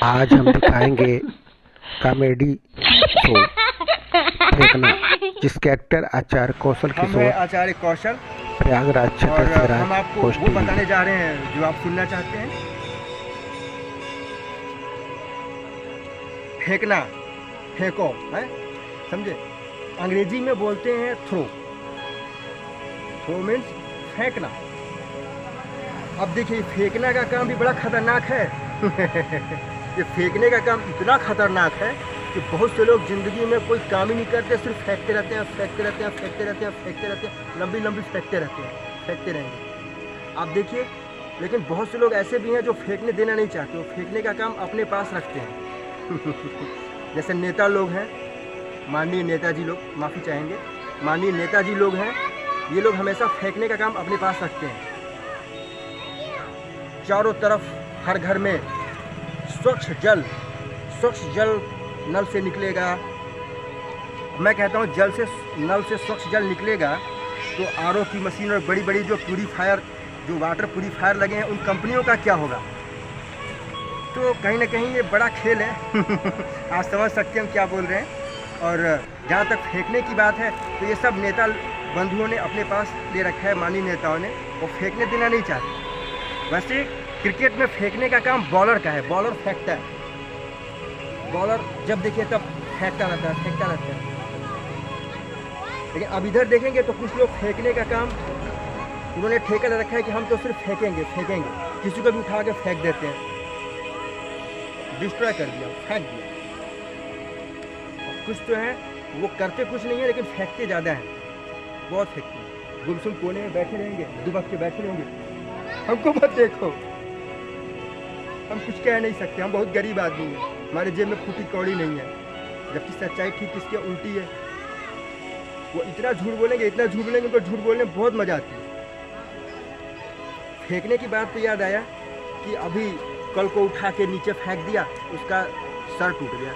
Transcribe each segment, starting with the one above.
आज हम दिखाएंगे कॉमेडी शो फेंकना, जिसके एक्टर आचार्य कौशल हम किशोर, हैं आचार्य कौशल प्रयागराज और क्षेत्र से हम आपको वो बताने जा रहे हैं जो आप सुनना चाहते हैं। फेंकना, फेंको, है समझे। अंग्रेजी में बोलते हैं थ्रो। थ्रो मीन्स फेंकना। अब देखिए फेंकना का काम भी बड़ा खतरनाक है। ये फेंकने का काम इतना खतरनाक है कि बहुत से लोग ज़िंदगी में कोई काम ही नहीं करते, सिर्फ फेंकते रहते हैं, फेंकते रहते हैं, फेंकते रहते हैं, फेंकते रहते हैं, लंबी लंबी फेंकते रहते हैं, फेंकते रहेंगे। आप देखिए, लेकिन बहुत से लोग ऐसे भी हैं जो फेंकने देना नहीं चाहते, वो फेंकने का काम अपने पास रखते हैं। जैसे नेता लोग हैं, माननीय नेताजी लोग, माफ़ी चाहेंगे, माननीय नेताजी लोग हैं, ये लोग हमेशा फेंकने का काम अपने पास रखते हैं। चारों तरफ हर घर में स्वच्छ जल नल से निकलेगा। मैं कहता हूँ नल से स्वच्छ जल निकलेगा तो आरओ की मशीन और बड़ी बड़ी जो प्यूरीफायर, जो वाटर प्यूरीफायर लगे हैं, उन कंपनियों का क्या होगा। तो कहीं ना कहीं ये बड़ा खेल है। आप समझ सकते हैं हम क्या बोल रहे हैं। और जहाँ तक फेंकने की बात है तो ये सब नेता बंधुओं ने अपने पास ले रखा है, माननीय नेताओं ने, वो फेंकने देना नहीं चाहते। वैसे क्रिकेट में फेंकने का काम बॉलर का है, बॉलर फेंकता है। बॉलर जब देखिए तब फेंकता रहता है। लेकिन अब इधर देखेंगे तो कुछ लोग फेंकने का काम उन्होंने ठेका ले रखा है कि हम तो सिर्फ फेंकेंगे, किसी को भी उठा के फेंक देते हैं। डिस्ट्रॉय कर दिया, फेंक दिया। और कुछ तो है वो करते कुछ नहीं है लेकिन फेंकते ज़्यादा हैं, बहुत फेंकते हैं। गुमसुम कोने में बैठे रहेंगे, दुबक के बैठे रहेंगे, हमको मत देखो। हम कुछ कह नहीं सकते, हम बहुत गरीब आदमी हैं, हमारे जेब में फूटी कौड़ी नहीं है, जबकि सच्चाई ठीक इसके उल्टी है। वो इतना झूठ बोलेंगे, उनको झूठ बोलने में बहुत मजा आती है। फेंकने की बात तो याद आया कि अभी कल को उठा के नीचे फेंक दिया, उसका सर टूट गया,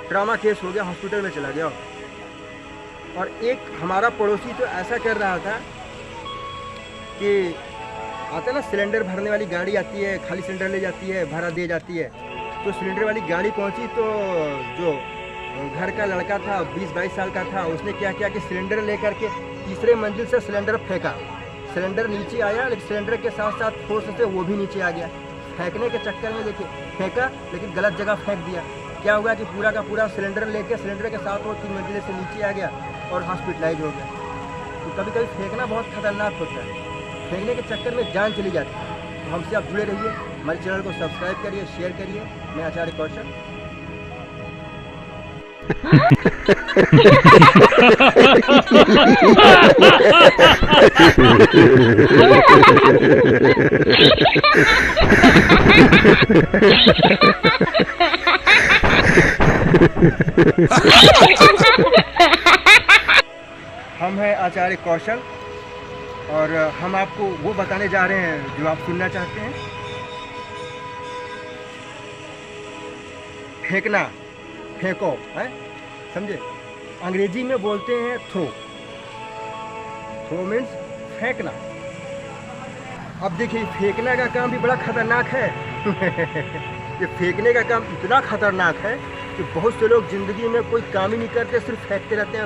ट्रॉमा केस हो गया, हॉस्पिटल में चला गया। और एक हमारा पड़ोसी तो ऐसा कर रहा था कि आता ना, सिलेंडर भरने वाली गाड़ी आती है, खाली सिलेंडर ले जाती है, भरा दे जाती है। तो सिलेंडर वाली गाड़ी पहुंची तो जो घर का लड़का था, 20-22 साल का था, उसने क्या किया कि सिलेंडर लेकर के तीसरे मंजिल से सिलेंडर फेंका। सिलेंडर नीचे आया, लेकिन सिलेंडर के साथ साथ फोर्स से वो भी नीचे आ गया। फेंकने के चक्कर में देखिए फेंका, लेकिन गलत जगह फेंक दिया। क्या हुआ कि पूरा का पूरा सिलेंडर लेके सिलेंडर के साथ वो 3 मंजिले से नीचे आ गया और हॉस्पिटलाइज हो गया। तो कभी कभी फेंकना बहुत खतरनाक होता है, फेंकने के चक्कर में जान चली जाती है। तो हमसे आप जुड़े रहिए, हमारे चैनल को सब्सक्राइब करिए, शेयर करिए। मैं आचार्य कौशल। हम हैं आचार्य कौशल और हम आपको वो बताने जा रहे हैं जो आप सुनना चाहते हैं। फेंकना, फेंको, है समझे। अंग्रेजी में बोलते हैं थ्रो। थ्रो मीन्स फेंकना। अब देखिए फेंकना का काम भी बड़ा खतरनाक है। ये फेंकने का काम इतना खतरनाक है कि बहुत से लोग ज़िंदगी में कोई काम ही नहीं करते, सिर्फ फेंकते रहते हैं,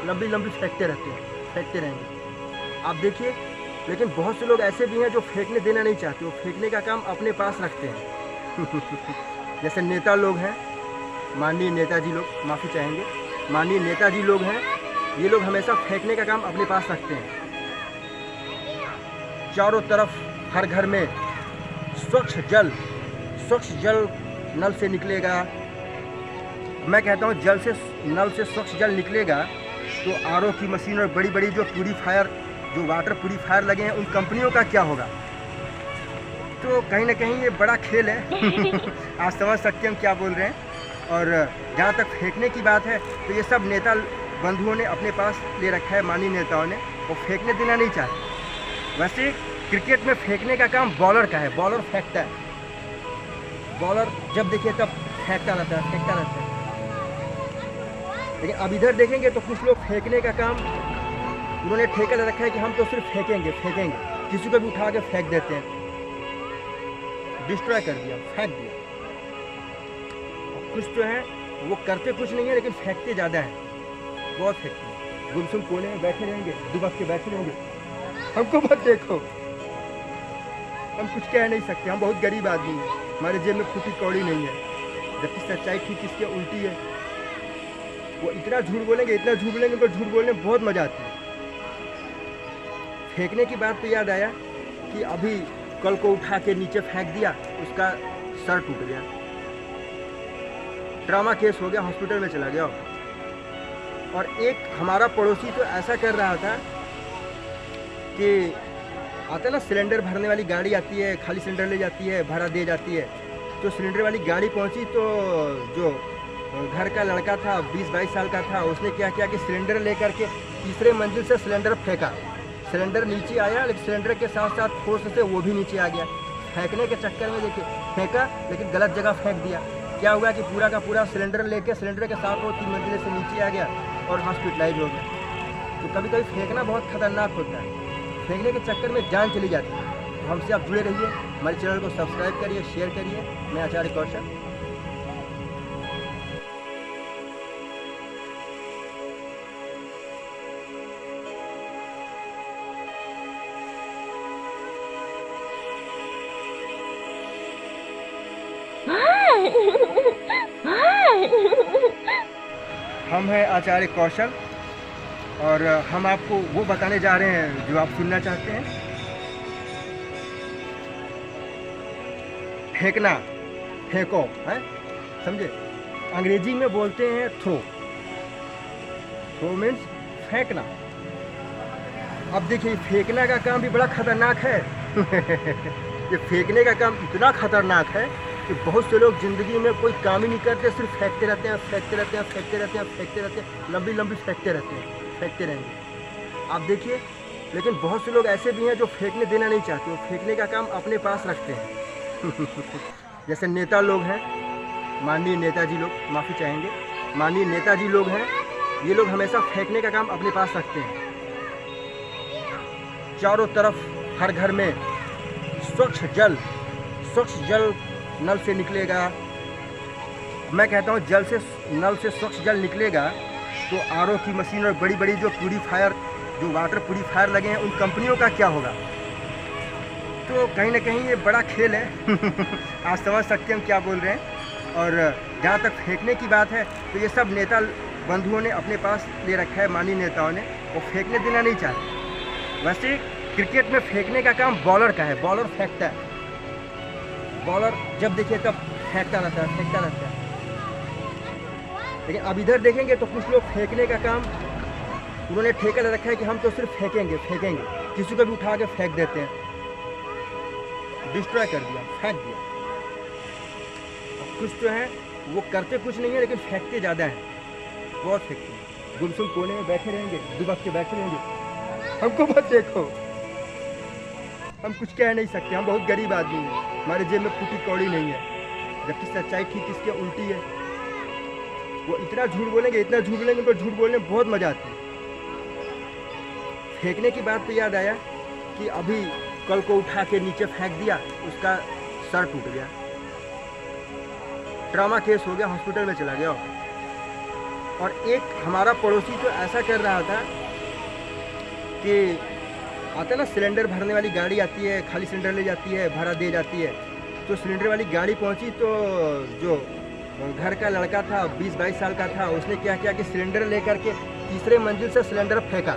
लंबी लंबी फेंकते रहते हैं, फेंकते रहेंगे। आप देखिए, लेकिन बहुत से लोग ऐसे भी हैं जो फेंकने देना नहीं चाहते, वो फेंकने का काम अपने पास रखते हैं। जैसे नेता लोग हैं, माननीय नेताजी लोग, माफ़ी चाहेंगे, माननीय नेताजी लोग हैं, ये लोग हमेशा फेंकने का काम अपने पास रखते हैं। चारों तरफ हर घर में स्वच्छ जल नल से निकलेगा। मैं कहता हूँ नल से स्वच्छ जल निकलेगा तो आरओ की मशीन और बड़ी बड़ी जो प्यूरीफायर, जो वाटर प्यूरीफायर लगे हैं, उन कंपनियों का क्या होगा। तो कहीं ना कहीं ये बड़ा खेल है। आप समझ सकते हैं हम क्या बोल रहे हैं। और जहाँ तक फेंकने की बात है तो ये सब नेता बंधुओं ने अपने पास ले रखा है, माननीय नेताओं ने, वो फेंकने देना नहीं चाहते। वैसे क्रिकेट में फेंकने का काम बॉलर का है, बॉलर फेंकता है। बॉलर जब देखिए तब फेंकता रहता है। लेकिन अब इधर देखेंगे तो कुछ लोग फेंकने का काम उन्होंने ठेका ले रखा है कि हम तो सिर्फ फेंकेंगे, किसी को भी उठा के फेंक देते हैं। डिस्ट्रॉय कर दिया, फेंक दिया। और कुछ तो है वो करते कुछ नहीं है लेकिन फेंकते ज़्यादा हैं, बहुत फेंकते हैं। गुमसुम कोने में बैठे रहेंगे, दुबक के बैठे रहेंगे, हमको मत देखो, हम कुछ कह नहीं सकते, हम बहुत गरीब आदमी हैं, हमारे जेब में फूटी कौड़ी नहीं है। जबकि सच्चाई ठीक इसके उल्टी है। वो इतना झूठ बोलेंगे, इतना झूठ बोलेंगे, उनको झूठ बोलने में बहुत मजा आती है। फेंकने की बात तो याद आया कि अभी कल को उठा के नीचे फेंक दिया, उसका सर टूट गया, ट्रॉमा केस हो गया, हॉस्पिटल में चला गया। और एक हमारा पड़ोसी तो ऐसा कर रहा था कि आता ना सिलेंडर भरने वाली गाड़ी आती है, खाली सिलेंडर ले जाती है, भरा दे जाती है। तो सिलेंडर वाली गाड़ी पहुंची तो जो घर का लड़का था 20-22 साल का था, उसने क्या किया कि सिलेंडर लेकर के तीसरे मंजिल से सिलेंडर फेंका। सिलेंडर नीचे आया लेकिन सिलेंडर के साथ साथ फोर्स से वो भी नीचे आ गया। फेंकने के चक्कर में देखिए फेंका लेकिन गलत जगह फेंक दिया। क्या हुआ कि पूरा का पूरा सिलेंडर लेके सिलेंडर के साथ वो 3 मंजिले से नीचे आ गया और हॉस्पिटलाइज हो गया। तो कभी कभी फेंकना बहुत खतरनाक होता है, फेंकने के चक्कर में जान चली जाती है। तो हमसे आप जुड़े रहिए, हमारे चैनल को सब्सक्राइब करिए, शेयर करिए। मैं आचार्य कौशल। हम हैं आचार्य कौशल और हम आपको वो बताने जा रहे हैं जो आप सुनना चाहते हैं। फेंकना, फेंको, है समझे? अंग्रेजी में बोलते हैं थ्रो। थ्रो मीन्स फेंकना। अब देखिए फेंकना का काम भी बड़ा खतरनाक है। ये फेंकने का काम इतना खतरनाक है कि बहुत से लोग ज़िंदगी में कोई काम ही नहीं करते, सिर्फ फेंकते रहते हैं, फेंकते रहते हैं, फेंकते रहते हैं, फेंकते रहते हैं, लंबी लंबी फेंकते रहते हैं, फेंकते रहेंगे। आप देखिए, लेकिन बहुत से लोग ऐसे भी हैं जो फेंकने देना नहीं चाहते, वो फेंकने का काम अपने पास रखते हैं। जैसे नेता लोग हैं, माननीय नेताजी लोग, माफ़ी चाहेंगे, माननीय नेताजी लोग हैं, ये लोग हमेशा फेंकने का काम अपने पास रखते हैं। चारों तरफ हर घर में स्वच्छ जल नल से निकलेगा। मैं कहता हूँ जल से नल से स्वच्छ जल निकलेगा तो आरओ की मशीन और बड़ी बड़ी जो प्यूरीफायर, जो वाटर प्यूरीफायर लगे हैं, उन कंपनियों का क्या होगा? तो कहीं ना कहीं ये बड़ा खेल है। आप समझ सकते हैं हम क्या बोल रहे हैं। और जहाँ तक फेंकने की बात है तो ये सब नेता बंधुओं ने अपने पास ले रखा है, माननीय नेताओं ने, वो फेंकने देना नहीं चाहते। वैसे क्रिकेट में फेंकने का काम बॉलर का है, बॉलर फेंकता है। बॉलर जब देखिए तब फेंकता रहता है, फेंकता रहता है। लेकिन अब इधर देखेंगे तो कुछ लोग फेंकने का काम उन्होंने ठेका ले रखा है कि हम तो सिर्फ फेंकेंगे, किसी को भी उठा के फेंक देते हैं। डिस्ट्रॉय कर दिया, फेंक दिया। और कुछ तो है वो करते कुछ नहीं है लेकिन फेंकते ज़्यादा हैं, बहुत फेंकते हैं। गुमसुम कोने में बैठे रहेंगे, दुबक के बैठे रहेंगे, हमको मत देखो, हम कुछ कह नहीं सकते, हम बहुत गरीब आदमी हैं, हमारे जेब में फूटी कौड़ी नहीं है। जबकि सच्चाई ठीक इसके उल्टी है। वो इतना झूठ बोलेंगे, इतना झूठ बोलेंगे, उनको झूठ बोलने में बहुत मजा आती है। फेंकने की बात तो याद आया कि अभी कल को उठा के नीचे फेंक दिया, उसका सर टूट गया, ट्रॉमा केस हो गया, हॉस्पिटल में चला गया। और एक हमारा पड़ोसी तो ऐसा कर रहा था कि आता ना सिलेंडर भरने वाली गाड़ी आती है, खाली सिलेंडर ले जाती है, भरा दे जाती है। तो सिलेंडर वाली गाड़ी पहुंची तो जो घर का लड़का था 20-22 साल का था, उसने क्या किया कि सिलेंडर लेकर के तीसरे मंजिल से सिलेंडर फेंका।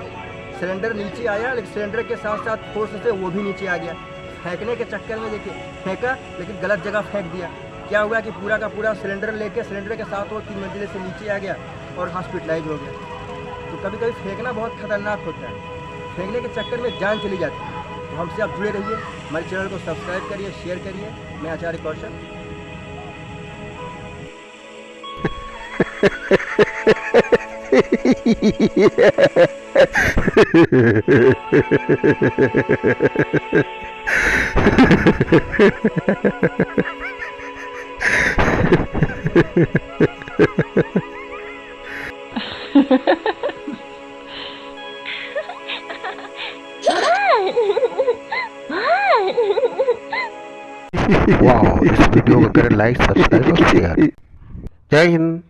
सिलेंडर नीचे आया लेकिन सिलेंडर के साथ साथ फोर्स से वो भी नीचे आ गया। फेंकने के चक्कर में देखिए फेंका लेकिन गलत जगह फेंक दिया। क्या हुआ कि पूरा का पूरा सिलेंडर लेके सिलेंडर के साथ वो 3 मंजिले से नीचे आ गया और हॉस्पिटलाइज हो गया। तो कभी कभी फेंकना बहुत खतरनाक होता है, फेंकने के चक्कर में जान चली जाती है। तो हमसे आप जुड़े रहिए, हमारे चैनल को सब्सक्राइब करिए, शेयर करिए। मैं आचार्य कौशल। वाह, इस वीडियो को करें लाइक, सब्सक्राइब और शेयर। जय हिंद।